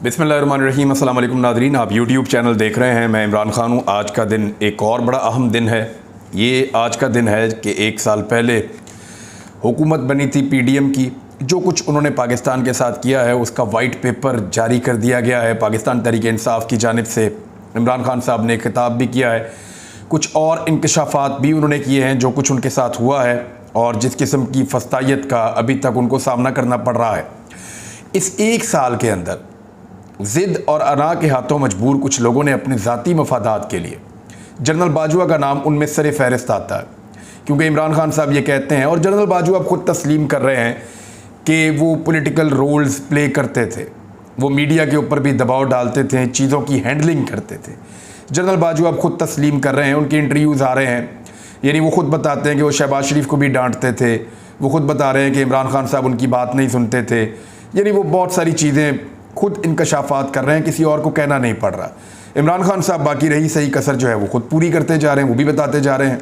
बिस्मिल्लाहिर्रहमानिर्रहीम। अस्सलाम वालेकुम नादरीन, आप यूट्यूब चैनल देख रहे हैं। मैं इमरान खान हूँ। आज का दिन एक और बड़ा अहम दिन है। ये आज का दिन है कि एक साल पहले हुकूमत बनी थी पीडीएम की। जो कुछ उन्होंने पाकिस्तान के साथ किया है उसका वाइट पेपर जारी कर दिया गया है पाकिस्तान तहरीक इंसाफ की जानिब से। इमरान खान साहब ने खिताब भी किया है, कुछ और इंकशाफात भी उन्होंने किए हैं जो कुछ उनके साथ हुआ है और जिस किस्म की फस्तायत का अभी तक उनको सामना करना पड़ रहा है। इस एक साल के अंदर ज़िद और अना के हाथों मजबूर कुछ लोगों ने अपने ज़ाती मफादात के लिए जनरल बाजवा का नाम उनमें सर फहरिस्त आता है, क्योंकि इमरान खान साहब ये कहते हैं और जनरल बाजवा खुद तस्लीम कर रहे हैं कि वो पॉलिटिकल रोल्स प्ले करते थे, वो मीडिया के ऊपर भी दबाव डालते थे, चीज़ों की हैंडलिंग करते थे। जनरल बाजवा खुद तस्लीम कर रहे हैं, उनके इंटरव्यूज़ आ रहे हैं, यानी वो खुद बताते हैं कि वो शहबाज शरीफ को भी डांटते थे। वो खुद बता रहे हैं कि इमरान खान साहब उनकी बात नहीं सुनते थे। यानी वो बहुत सारी चीज़ें खुद इंकशाफात कर रहे हैं, किसी और को कहना नहीं पड़ रहा। इमरान खान साहब बाकी रही सही कसर जो है वो खुद पूरी करते जा रहे हैं, वो भी बताते जा रहे हैं।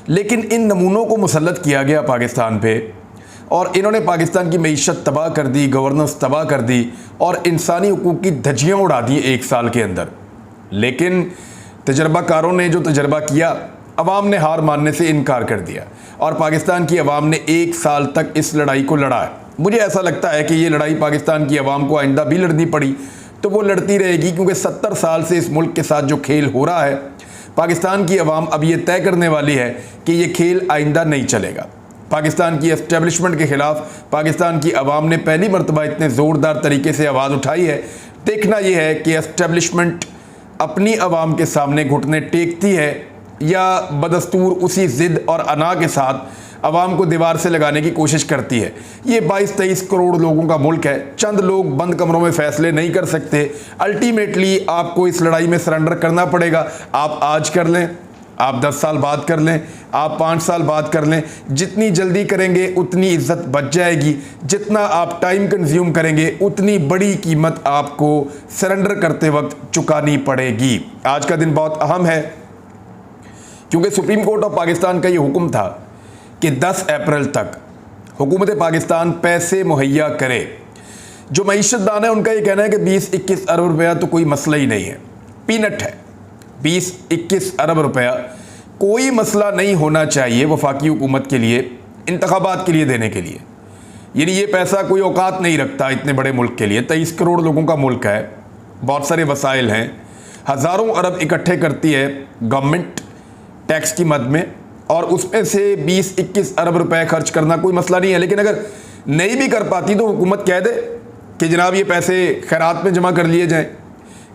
लेकिन इन नमूनों को मुसल्लत किया गया पाकिस्तान पे और इन्होंने पाकिस्तान की मईशत तबाह कर दी, गवर्नेंस तबाह कर दी और इंसानी हुकूक की धज्जियाँ उड़ा दी एक साल के अंदर। लेकिन तजर्बाकारों ने जो तजर्बा किया, अवाम ने हार मानने से इनकार कर दिया और पाकिस्तान की अवाम ने एक साल तक इस लड़ाई को लड़ा है। मुझे ऐसा लगता है कि ये लड़ाई पाकिस्तान की अवाम को आइंदा भी लड़नी पड़ी तो वो लड़ती रहेगी, क्योंकि 70 साल से इस मुल्क के साथ जो खेल हो रहा है, पाकिस्तान की अवाम अब ये तय करने वाली है कि ये खेल आइंदा नहीं चलेगा। पाकिस्तान की एस्टेब्लिशमेंट के ख़िलाफ़ पाकिस्तान की अवाम ने पहली मरतबा इतने ज़ोरदार तरीके से आवाज़ उठाई है। देखना यह है कि एस्टेब्लिशमेंट अपनी अवाम के सामने घुटने टेकती है या बदस्तूर उसी ज़िद और अना के साथ अवाम को दीवार से लगाने की कोशिश करती है। ये 22-23 करोड़ लोगों का मुल्क है, चंद लोग बंद कमरों में फ़ैसले नहीं कर सकते। अल्टीमेटली आपको इस लड़ाई में सरेंडर करना पड़ेगा। आप आज कर लें, आप 10 साल बाद कर लें, आप 5 साल बाद कर लें। जितनी जल्दी करेंगे उतनी इज्जत बच जाएगी, जितना आप टाइम कंज्यूम करेंगे उतनी बड़ी कीमत आपको सरेंडर करते वक्त चुकानी पड़ेगी। आज का दिन बहुत अहम है क्योंकि सुप्रीम कोर्ट ऑफ पाकिस्तान का ये हुक्म था कि 10 अप्रैल तक हुकूमत पाकिस्तान पैसे मुहैया करे। जो मईशतदान है उनका ये कहना है कि 20-21 अरब रुपया तो कोई मसला ही नहीं है, पीनट है। 20-21 अरब रुपया कोई मसला नहीं होना चाहिए वफाकी हुकूमत के लिए, इंतखाबात के लिए देने के लिए। यानी ये पैसा कोई औकात नहीं रखता इतने बड़े मुल्क के लिए। 23 करोड़ लोगों का मुल्क है, बहुत सारे वसाइल हैं, हज़ारों अरब इकट्ठे करती है गवर्नमेंट टैक्स की मद में, और उसमें से 20-21 अरब रुपए खर्च करना कोई मसला नहीं है। लेकिन अगर नहीं भी कर पाती तो हुकूमत कह दे कि जनाब ये पैसे खैरात में जमा कर लिए जाएं,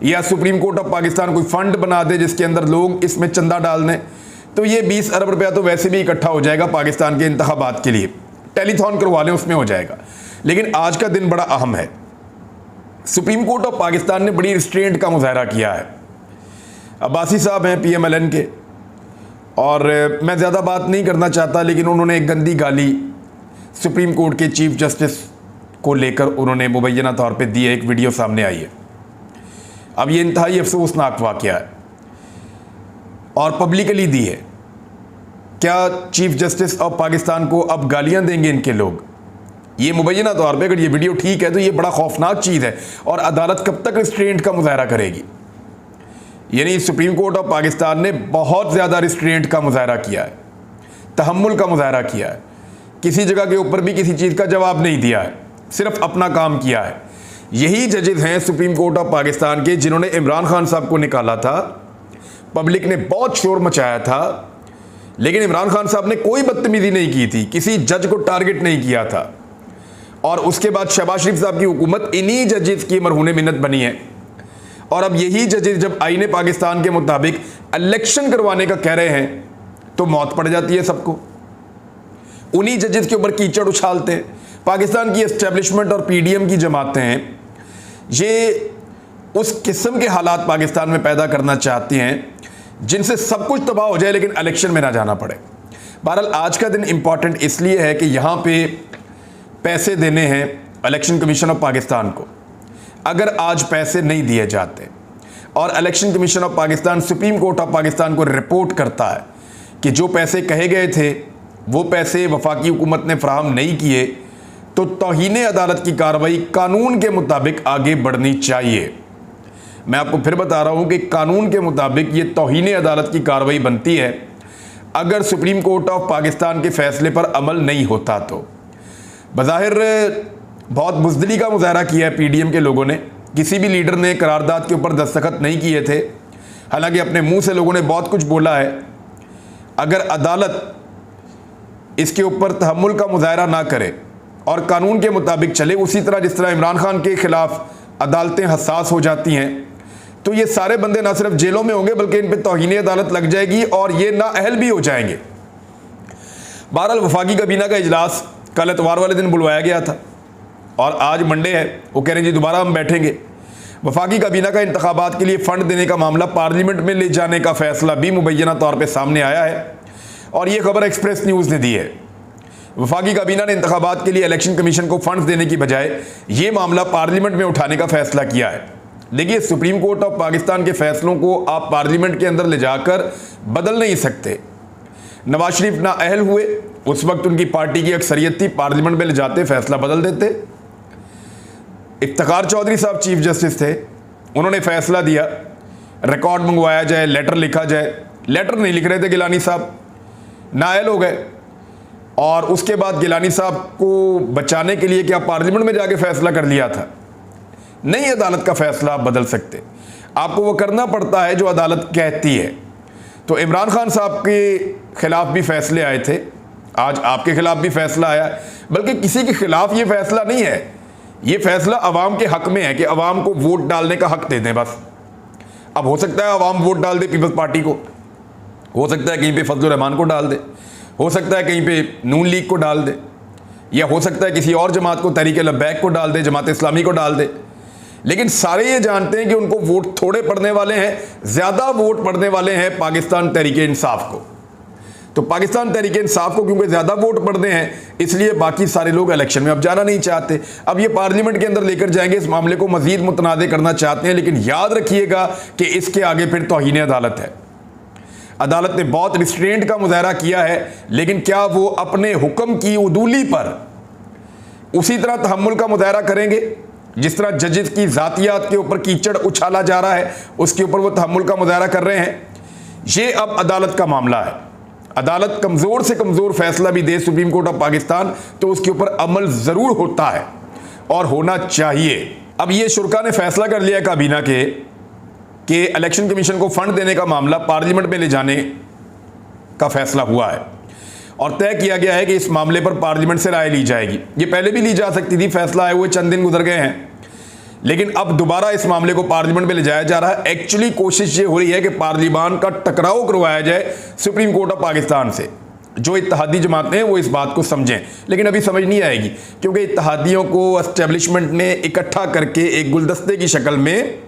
या सुप्रीम कोर्ट ऑफ पाकिस्तान कोई फ़ंड बना दे जिसके अंदर लोग इसमें चंदा डाल दें, तो ये 20 अरब रुपया तो वैसे भी इकट्ठा हो जाएगा पाकिस्तान के इंतखाबात के लिए। टेलीथॉन करवा लें, उसमें हो जाएगा। लेकिन आज का दिन बड़ा अहम है। सुप्रीम कोर्ट ऑफ पाकिस्तान ने बड़ी रिस्ट्रेंट का मुजाहरा किया है। अब्बासी साहब हैं PMLN के, और मैं ज़्यादा बात नहीं करना चाहता, लेकिन उन्होंने एक गंदी गाली सुप्रीम कोर्ट के चीफ जस्टिस को लेकर उन्होंने मुबैना तौर पे दी है। एक वीडियो सामने आई है। अब ये इंतहाई अफसोसनाक वाक़या है और पब्लिकली दी है। क्या चीफ जस्टिस ऑफ पाकिस्तान को अब गालियां देंगे इनके लोग? ये मुबैना तौर पे अगर ये वीडियो ठीक है तो ये बड़ा खौफनाक चीज़ है और अदालत कब तक रिस्ट्रेंट का मुजाहरा करेगी? यानी सुप्रीम कोर्ट ऑफ पाकिस्तान ने बहुत ज़्यादा रिस्ट्रेंट का मुजाहरा किया है, तहम्मुल का मुजाहरा किया है। किसी जगह के ऊपर भी किसी चीज़ का जवाब नहीं दिया है, सिर्फ अपना काम किया है। यही जजेस हैं सुप्रीम कोर्ट ऑफ पाकिस्तान के जिन्होंने इमरान खान साहब को निकाला था। पब्लिक ने बहुत शोर मचाया था, लेकिन इमरान खान साहब ने कोई बदतमीजी नहीं की थी, किसी जज को टारगेट नहीं किया था। और उसके बाद शहबाज शरीफ साहब की हुकूमत इन्हीं जजेस की मरहून मिन्नत बनी है। और अब यही जजेस जब आईने पाकिस्तान के मुताबिक इलेक्शन करवाने का कह रहे हैं तो मौत पड़ जाती है सबको। उन्हीं जजेस के ऊपर कीचड़ उछालते हैं। पाकिस्तान की एस्टेब्लिशमेंट और पीडीएम की जमातें हैं, ये उस किस्म के हालात पाकिस्तान में पैदा करना चाहती हैं जिनसे सब कुछ तबाह हो जाए लेकिन इलेक्शन में ना जाना पड़े। बहरहाल आज का दिन इंपॉर्टेंट इसलिए है कि यहाँ पे पैसे देने हैं इलेक्शन कमीशन ऑफ पाकिस्तान को। अगर आज पैसे नहीं दिए जाते और election commission of Pakistan supreme court of Pakistan को रिपोर्ट करता है कि जो पैसे कहे गए थे वो पैसे वफाकी हुकूमत ने फराहम नहीं किए, तो तौहीन अदालत की कार्रवाई कानून के मुताबिक आगे बढ़नी चाहिए। मैं आपको फिर बता रहा हूं कि कानून के मुताबिक ये तौहीन अदालत की कार्रवाई बनती है अगर सुप्रीम कोर्ट ऑफ पाकिस्तान के फैसले पर अमल नहीं होता तो। बज़ाहिर बहुत बुज़दिली का मुजाहरा किया है पीडीएम के लोगों ने, किसी भी लीडर ने करारदाद के ऊपर दस्तखत नहीं किए थे, हालांकि अपने मुंह से लोगों ने बहुत कुछ बोला है। अगर अदालत इसके ऊपर तहम्मुल का मुजाहरा ना करे और कानून के मुताबिक चले, उसी तरह जिस तरह इमरान खान के खिलाफ अदालतें हसास हो जाती हैं, तो ये सारे बंदे ना सिर्फ जेलों में होंगे बल्कि इन पर तौहीन अदालत लग जाएगी और ये नाअहल भी हो जाएंगे। बहरहाल वफाकी काबीना का इजलास कल इतवार वाले दिन बुलवाया गया था और आज मंडे है। वो कह रहे हैं जी दोबारा हम बैठेंगे। वफाकी काबीना का इंतखाबात के लिए फ़ंड देने का मामला पार्लियामेंट में ले जाने का फैसला भी मुबैना तौर पर सामने आया है और ये खबर एक्सप्रेस न्यूज़ ने दी है। वफाकी काबीना ने इंतखाबात के लिए इलेक्शन कमीशन को फंड्स देने की बजाय ये मामला पार्लियामेंट में उठाने का फैसला किया है। देखिए, सुप्रीम कोर्ट ऑफ पाकिस्तान के फैसलों को आप पार्लियामेंट के अंदर ले जाकर बदल नहीं सकते। नवाज शरीफ नाअहल हुए, उस वक्त उनकी पार्टी की अक्सरियत थी, पार्लियामेंट में ले जाते फैसला बदल देते। इफ्तिखार चौधरी साहब चीफ जस्टिस थे, उन्होंने फैसला दिया रिकॉर्ड मंगवाया जाए, लेटर लिखा जाए। लेटर नहीं लिख रहे थे गिलानी साहब, नाअहल हो गए और उसके बाद गिलानी साहब को बचाने के लिए क्या पार्लियामेंट में जाके फैसला कर लिया था। नहीं अदालत का फैसला आप बदल सकते, आपको वो करना पड़ता है जो अदालत कहती है। तो इमरान खान साहब के खिलाफ भी फैसले आए थे, आज आपके खिलाफ भी फैसला आया, बल्कि किसी के खिलाफ ये फैसला नहीं है, ये फैसला अवाम के हक में है कि अवाम को वोट डालने का हक दे दें बस। अब हो सकता है अवाम वोट डाल दे पीपल्स पार्टी को, हो सकता है कहीं पे फजलुर रहमान को डाल दे, हो सकता है कहीं पे नून लीग को डाल दे, या हो सकता है किसी और जमात को, तहरीक लब्बैक को डाल दे, जमात इस्लामी को डाल दे। लेकिन सारे ये जानते हैं कि उनको वोट थोड़े पड़ने वाले हैं, ज़्यादा वोट पड़ने वाले हैं पाकिस्तान तहरीक इंसाफ को। तो पाकिस्तान तहरीक इंसाफ को क्योंकि ज़्यादा वोट पड़ते हैं, इसलिए बाकी सारे लोग इलेक्शन में अब जाना नहीं चाहते। अब ये पार्लियामेंट के अंदर लेकर जाएंगे, इस मामले को मज़ीद मुतनाज़ करना चाहते हैं। लेकिन याद रखिएगा कि इसके आगे फिर तौहीन अदालत है। अदालत ने बहुत रिस्ट्रेंट का मुजाहरा किया है, लेकिन क्या वो अपने हुक्म की उदूली पर उसी तरह तहम्मुल का मुजाहरा करेंगे जिस तरह जजेस की ज़ातियात के ऊपर कीचड़ उछाला जा रहा है, उसके ऊपर वो तहम्मुल का मुजाहरा कर रहे हैं। ये अब अदालत का मामला है। अदालत कमज़ोर से कमज़ोर फैसला भी दे सुप्रीम कोर्ट ऑफ पाकिस्तान, तो उसके ऊपर अमल ज़रूर होता है और होना चाहिए। अब ये शुरा ने फैसला कर लिया काबीना के कि इलेक्शन कमीशन को फंड देने का मामला पार्लियामेंट में ले जाने का फैसला हुआ है और तय किया गया है कि इस मामले पर पार्लियामेंट से राय ली जाएगी। ये पहले भी ली जा सकती थी, फैसला आए हुए चंद दिन गुजर गए हैं, लेकिन अब दोबारा इस मामले को पार्लियामेंट में ले जाया जा रहा है। एक्चुअली कोशिश ये हो रही है कि पार्लियामान का टकराव करवाया जाए सुप्रीम कोर्ट ऑफ पाकिस्तान से। जो इत्तेहादी जमातें हैं वो इस बात को समझें, लेकिन अभी समझ नहीं आएगी क्योंकि इत्तेहादियों को एस्टेब्लिशमेंट ने इकट्ठा करके एक गुलदस्ते की शक्ल में,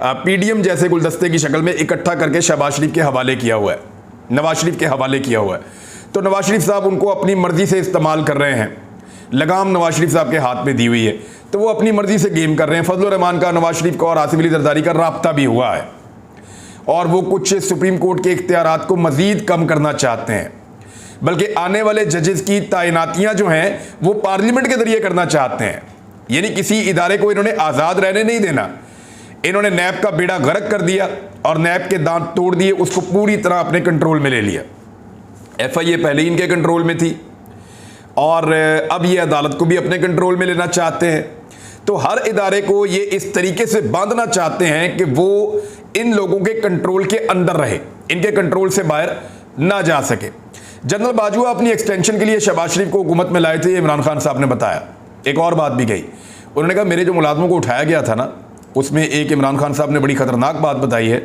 पीडीएम जैसे गुलदस्ते की शक्ल में इकट्ठा करके शहबाज शरीफ के हवाले किया हुआ है, नवाज शरीफ के हवाले किया हुआ है। तो नवाज शरीफ साहब उनको अपनी मर्जी से इस्तेमाल कर रहे हैं, लगाम नवाज शरीफ साहब के हाथ में दी हुई है, तो वो अपनी मर्जी से गेम कर रहे हैं। फजलुर रहमान का नवाज शरीफ का और आसिफ अली जरदारी का राब्ता भी हुआ है और वो कुछ सुप्रीम कोर्ट के इख्तियारात को मजीद कम करना चाहते हैं, बल्कि आने वाले जजेस की तैनातियां जो हैं वो पार्लियामेंट के जरिए करना चाहते हैं। यानी किसी इदारे को इन्होंने आज़ाद रहने नहीं देना, इन्होंने नैब का बेड़ा गर्क कर दिया और नैब के दांत तोड़ दिए, उसको पूरी तरह अपने कंट्रोल में ले लिया। एफआईए पहले ही इनके कंट्रोल में थी और अब ये अदालत को भी अपने कंट्रोल में लेना चाहते हैं। तो हर इदारे को ये इस तरीके से बांधना चाहते हैं कि वो इन लोगों के कंट्रोल के अंदर रहे, इनके कंट्रोल से बाहर ना जा सके। जनरल बाजवा अपनी एक्सटेंशन के लिए शहबाज शरीफ को हुकूमत में लाए थे, इमरान खान साहब ने बताया। एक और बात भी कही, उन्होंने कहा मेरे जो मुलाजमों को उठाया गया था ना, उसमें एक इमरान खान साहब ने बड़ी ख़तरनाक बात बताई है।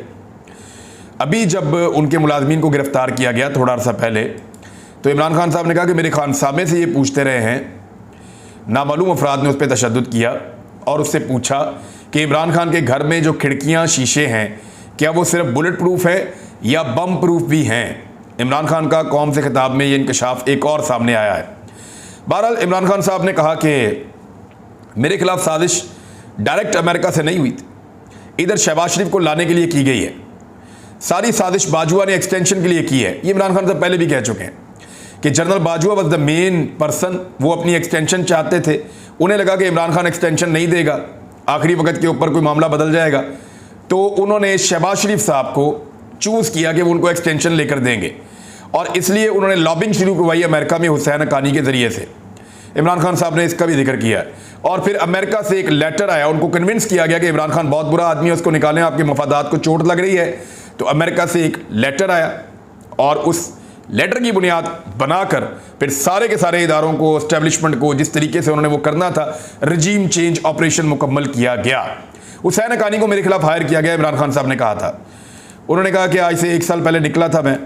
अभी जब उनके मुलाजमीन को गिरफ़्तार किया गया थोड़ा अर्सा पहले, तो इमरान खान साहब ने कहा कि मेरे खानसामे से ये पूछते रहे हैं, नामालूम अफराद ने उस पर तशद्दुद किया और उससे पूछा कि इमरान खान के घर में जो खिड़कियाँ शीशे हैं क्या वो सिर्फ बुलेट प्रूफ है या बम प्रूफ भी हैं। इमरान खान का कौम से खिताब में ये इंकशाफ एक और सामने आया है। बहरहाल इमरान खान साहब ने कहा कि मेरे खिलाफ साजिश डायरेक्ट अमेरिका से नहीं हुई थी, इधर शहबाज शरीफ को लाने के लिए की गई है। सारी साजिश बाजवा ने एक्सटेंशन के लिए की है। ये इमरान खान साहब पहले भी कह चुके हैं कि general Bajwa was the main person, वो अपनी एक्सटेंशन चाहते थे। उन्हें लगा कि इमरान खान एक्सटेंशन नहीं देगा, आखिरी वक्त के ऊपर कोई मामला बदल जाएगा, तो उन्होंने शहबाज शरीफ साहब को चूज़ किया कि वो उनको एक्सटेंशन लेकर देंगे, और इसलिए उन्होंने लॉबिंग शुरू करवाई अमेरिका में हुसैन हक्कानी के ज़रिए से। इमरान खान साहब ने इसका भी जिक्र किया, और फिर अमेरिका से एक लेटर आया, उनको कन्विंस किया गया कि इमरान खान बहुत बुरा आदमी है, उसको निकालें, आपके मफादात को चोट लग रही है। तो अमेरिका से एक लेटर आया, और उस लेटर की बुनियाद बनाकर फिर सारे के सारे इदारों को, एस्टेब्लिशमेंट को, जिस तरीके से उन्होंने वो करना था, रजीम चेंज ऑपरेशन मुकम्मल किया गया। हुसैन हक्कानी को मेरे खिलाफ हायर किया गया, इमरान खान साहब ने कहा था। उन्होंने कहा कि आज से 1 साल पहले निकला था मैं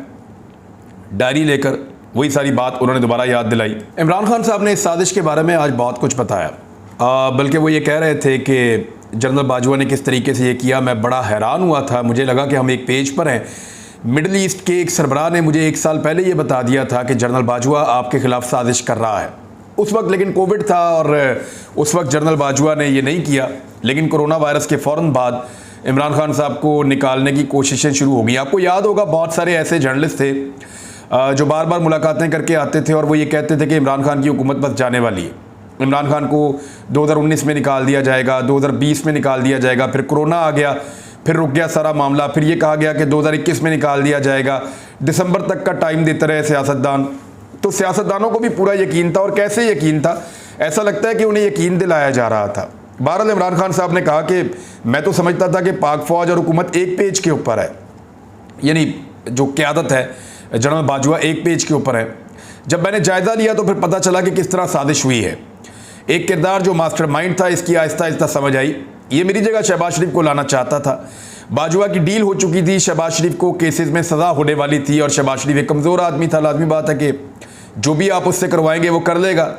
डायरी लेकर, वही सारी बात उन्होंने दोबारा याद दिलाई। इमरान खान साहब ने इस साजिश के बारे में आज बहुत कुछ बताया, बल्कि वो ये कह रहे थे कि जनरल बाजवा ने किस तरीके से ये किया। मैं बड़ा हैरान हुआ था, मुझे लगा कि हम एक पेज पर हैं। मिडल ईस्ट के एक सरबराह ने मुझे 1 साल पहले ये बता दिया था कि जनरल बाजवा आपके खिलाफ साजिश कर रहा है। उस वक्त लेकिन कोविड था, और उस वक्त जनरल बाजवा ने ये नहीं किया, लेकिन कोरोना वायरस के फ़ौरन बाद इमरान खान साहब को निकालने की कोशिशें शुरू हो गई। आपको याद होगा बहुत सारे ऐसे जर्नलिस्ट थे जो बार बार मुलाकातें करके आते थे, और वो ये कहते थे कि इमरान खान की हुकूमत बस जाने वाली है, इमरान खान को 2019 में निकाल दिया जाएगा, 2020 में निकाल दिया जाएगा, फिर कोरोना आ गया, फिर रुक गया सारा मामला, फिर ये कहा गया कि 2021 में निकाल दिया जाएगा, दिसंबर तक का टाइम देते रहे सियासतदान। तो सियासतदानों को भी पूरा यकीन था, और कैसे यकीन था, ऐसा लगता है कि उन्हें यकीन दिलाया जा रहा था। बहरहाल इमरान खान साहब ने कहा कि मैं तो समझता था कि पाक फौज और हुकूमत एक पेज के ऊपर है, यानी जो क़यादत है जनरल बाजवा एक पेज के ऊपर है। जब मैंने जायज़ा लिया तो फिर पता चला कि किस तरह साजिश हुई है। एक किरदार जो मास्टरमाइंड था, इसकी आहिस्ता आहिस्ता समझ आई। ये मेरी जगह शहबाज शरीफ को लाना चाहता था। बाजवा की डील हो चुकी थी, शहबाज शरीफ को केसेस में सज़ा होने वाली थी, और शहबाज शरीफ एक कमज़ोर आदमी था, लाजमी बात है कि जो भी आप उससे करवाएंगे वो कर लेगा।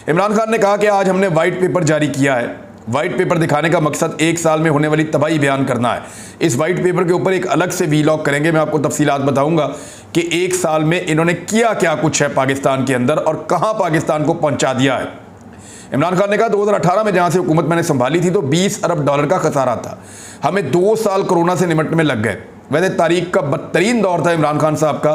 इमरान खान ने कहा कि आज हमने वाइट पेपर जारी किया है। वाइट पेपर दिखाने का मकसद 1 साल में होने वाली तबाही बयान करना है। इस वाइट पेपर के ऊपर एक अलग से वीलॉग करेंगे, मैं आपको तफसीलात बताऊंगा कि 1 साल में इन्होंने किया क्या कुछ है पाकिस्तान के अंदर, और कहां पाकिस्तान को पहुंचा दिया है। इमरान खान ने कहा 2018 में जहां से हुकूमत मैंने संभाली थी तो $20 अरब का खसारा था, हमें 2 साल कोरोना से निपटने में लग गए। वैसे तारीख का बदतरीन दौर था इमरान खान साहब का,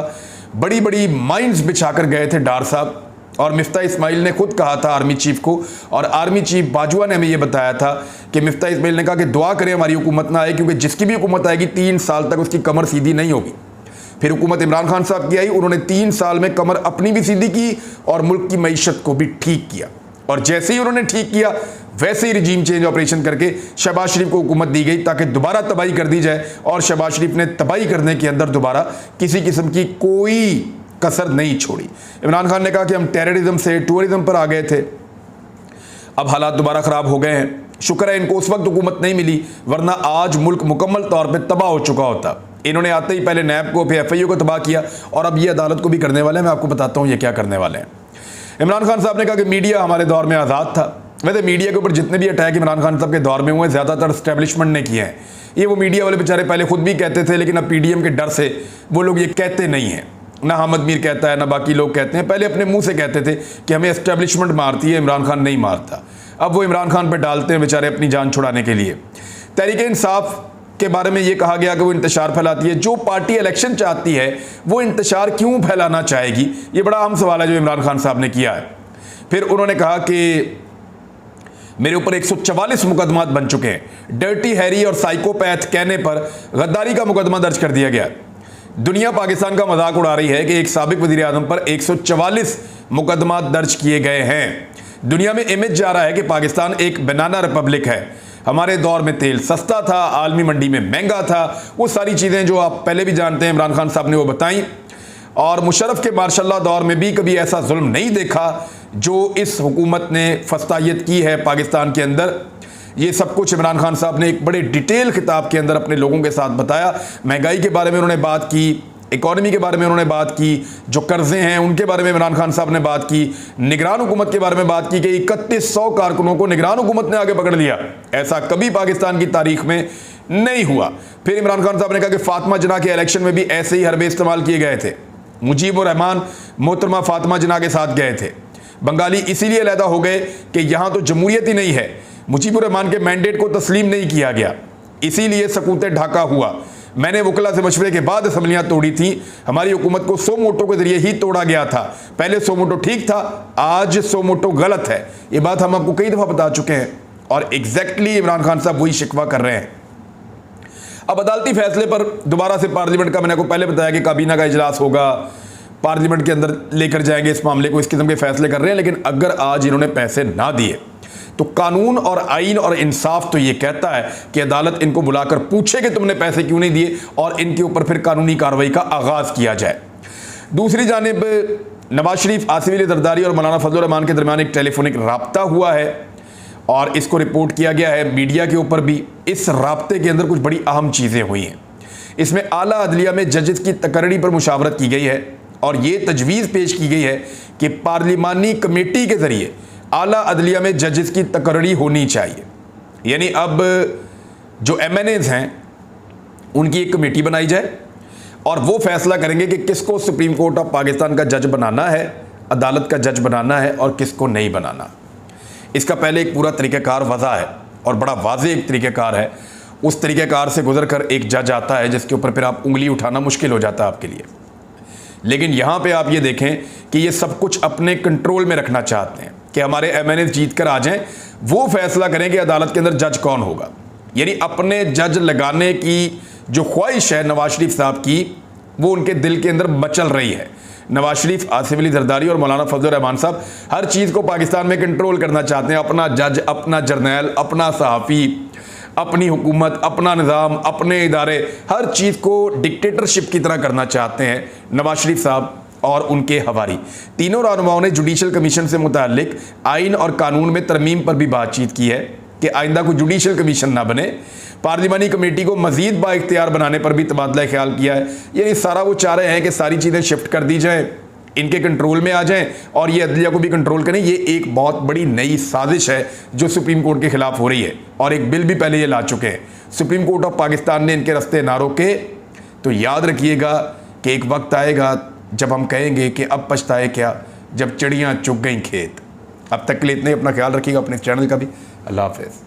बड़ी बड़ी माइंड्स बिछाकर गए थे डार साहब, और मिफ्ता इस्माइल ने खुद कहा था आर्मी चीफ को, और आर्मी चीफ बाजवा ने हमें यह बताया था कि मिफ्ता इस्माइल ने कहा कि दुआ करें हमारी हुकूमत ना आए, क्योंकि जिसकी भी हुकूमत आएगी 3 साल तक उसकी कमर सीधी नहीं होगी। फिर हुकूमत इमरान खान साहब की आई, उन्होंने 3 साल में कमर अपनी भी सीधी की और मुल्क की मईशत को भी ठीक किया, और जैसे ही उन्होंने ठीक किया वैसे ही रजीम चेंज ऑपरेशन करके शहबाज शरीफ को हुकूमत दी गई ताकि दोबारा तबाही कर दी जाए, और शहबाज शरीफ ने तबाही करने के अंदर दोबारा किसी किस्म की कोई कसर नहीं छोड़ी। इमरान खान ने कहा कि हम टेररिज्म से टूरिज्म पर आ गए थे, अब हालात दोबारा ख़राब हो गए हैं। शुक्र है इनको उस वक्त हुकूमत नहीं मिली, वरना आज मुल्क मुकम्मल तौर पर तबाह हो चुका होता। इन्होंने आते ही पहले नैब को, फिर FIU को तबाह किया, और अब ये अदालत को भी करने वाले हैं। मैं आपको बताता हूँ ये क्या करने वाले हैं। इमरान खान साहब ने कहा कि मीडिया हमारे दौर में आज़ाद था। वैसे मीडिया के ऊपर जितने भी अटैक इमरान खान साहब के दौर में हुए, ज़्यादातर एस्टेब्लिशमेंट ने किए हैं। ये वो मीडिया वाले बेचारे पहले खुद भी कहते थे, लेकिन अब PDM के डर से वो लोग ये कहते नहीं हैं। ना हमद मीर कहता है, ना बाकी लोग कहते हैं। पहले अपने मुंह से कहते थे कि हमें एस्टेब्लिशमेंट मारती है, इमरान खान नहीं मारता। अब वो इमरान खान पर डालते हैं बेचारे अपनी जान छुड़ाने के लिए। तहरीक इंसाफ के बारे में ये कहा गया कि वो इंतशार फैलाती है। जो पार्टी इलेक्शन चाहती है वो इंतशार क्यों फैलाना चाहेगी? ये बड़ा अहम सवाल है जो इमरान खान साहब ने किया है। फिर उन्होंने कहा कि मेरे ऊपर 144 मुकदमात बन चुके हैं। डर्टी हैरी और साइकोपैथ कहने पर गद्दारी का मुकदमा दर्ज कर दिया गया। दुनिया पाकिस्तान का मजाक उड़ा रही है कि एक साबिक वज़ीर आज़म पर 144 मुकदमात दर्ज किए गए हैं। दुनिया में इमेज जा रहा है कि पाकिस्तान एक बनाना रिपब्लिक है। हमारे दौर में तेल सस्ता था, आलमी मंडी में महंगा था, वो सारी चीज़ें जो आप पहले भी जानते हैं इमरान खान साहब ने वो बताई। और मुशर्रफ के मार्शल्लाह दौर में भी कभी ऐसा जुल्म नहीं देखा जो इस हुकूमत ने फस्तायत की है पाकिस्तान के अंदर। ये सब कुछ इमरान खान साहब ने एक बड़े डिटेल खिताब के अंदर अपने लोगों के साथ बताया। महंगाई के बारे में उन्होंने बात की, इकॉनमी के बारे में उन्होंने बात की, जो कर्जे हैं उनके बारे में इमरान खान साहब ने बात की, निगरान हुकूमत के बारे में बात की कि 3100 कारकुनों को निगरान हुकूमत ने आगे पकड़ लिया। ऐसा कभी पाकिस्तान की तारीख में नहीं हुआ। फिर इमरान खान साहब ने कहा कि फातिमा जिन्ना के इलेक्शन में भी ऐसे ही हरबे इस्तेमाल किए गए थे। मुजीबुर रहमान मोहतरमा फातिमा जिन्ना के साथ गए थे। बंगाली इसीलिए अलहदा हो गए कि यहाँ तो जमहूरियत ही नहीं है। मुजीबुर रहमान के मैंडेट को तस्लीम नहीं किया गया, इसीलिए सकूत ढाका हुआ। मैंने वकला से मशवरे के बाद असम्बलियां तोड़ी थी। हमारी हुकूमत को सो मोटो के जरिए ही तोड़ा गया था। पहले सो मोटो ठीक था, आज सो मोटो गलत है। ये बात हम आपको कई दफ़ा बता चुके हैं और एग्जैक्टली इमरान खान साहब वही शिकवा कर रहे हैं। अब अदालती फैसले पर दोबारा से पार्लियामेंट का, मैंने आपको पहले बताया कि काबीना का इजलास होगा, पार्लियामेंट के अंदर लेकर जाएंगे इस मामले को, इस किस्म के फैसले कर रहे हैं। लेकिन अगर आज इन्होंने पैसे ना दिए तो कानून और आइन और इंसाफ तो ये कहता है कि अदालत इनको बुलाकर पूछे कि तुमने पैसे क्यों नहीं दिए और इनके ऊपर फिर कानूनी कार्रवाई का आगाज किया जाए। दूसरी जानिब नवाज शरीफ, आसिफ अली जरदारी और मौलाना फजल रहमान के दरमियान एक टेलीफोनिक राब्ता हुआ है और इसको रिपोर्ट किया गया है मीडिया के ऊपर भी। इस राब्ते के अंदर कुछ बड़ी अहम चीज़ें हुई हैं। इसमें आला अदलिया में जजेस की तकर्री पर मुशावरत की गई है और ये तजवीज़ पेश की गई है कि पार्लिमानी कमेटी के ज़रिए आला अदलिया में जजेस की तकर्री होनी चाहिए। यानी अब जो MNAs हैं उनकी एक कमेटी बनाई जाए और वो फैसला करेंगे कि किसको सुप्रीम कोर्ट ऑफ पाकिस्तान का जज बनाना है, अदालत का जज बनाना है और किसको नहीं बनाना। इसका पहले एक पूरा तरीक़ाकार वज़ा है और बड़ा वाज़ेह एक तरीक़ाकार है। उस तरीक़ाकार से गुजर कर एक जज आता है जिसके ऊपर फिर आप उंगली उठाना मुश्किल हो जाता है आपके लिए। लेकिन यहाँ पे आप ये देखें कि ये सब कुछ अपने कंट्रोल में रखना चाहते हैं कि हमारे MNAs जीत कर आ जाएं, वो फैसला करें कि अदालत के अंदर जज कौन होगा। यानी अपने जज लगाने की जो ख्वाहिश है नवाज शरीफ साहब की, वो उनके दिल के अंदर मचल रही है। नवाज शरीफ, आसिफ अली जरदारी और मौलाना फजल रहमान साहब हर चीज़ को पाकिस्तान में कंट्रोल करना चाहते हैं। अपना जज, अपना जर्नैल, अपना सहाफ़ी, अपनी हुकूमत, अपना निज़ाम, अपने इदारे, हर चीज़ को डिक्टेटरशिप की तरह करना चाहते हैं नवाज शरीफ साहब और उनके हवारी। तीनों रहनुमाओं ने जुडिशल कमीशन से मुताल्लिक आइन और कानून में तरमीम पर भी बातचीत की है कि आइंदा कोई जुडिशल कमीशन ना बने। पार्लिमानी कमेटी को मजीद बाइख्तियार बनाने पर भी तबादला ख्याल किया है। ये सारा वो चाह रहे हैं कि सारी चीज़ें शिफ्ट कर दी जाएँ, इनके कंट्रोल में आ जाएं और ये अदलिया को भी कंट्रोल करें। ये एक बहुत बड़ी नई साजिश है जो सुप्रीम कोर्ट के खिलाफ हो रही है और एक बिल भी पहले ये ला चुके हैं। सुप्रीम कोर्ट ऑफ पाकिस्तान ने इनके रास्ते ना रोके तो याद रखिएगा कि एक वक्त आएगा जब हम कहेंगे कि अब पछताए क्या, जब चिड़ियाँ चुग गई खेत। अब तक के लिए इतने, अपना ख्याल रखिएगा, अपने चैनल का भी। अल्लाह हाफ़िज़।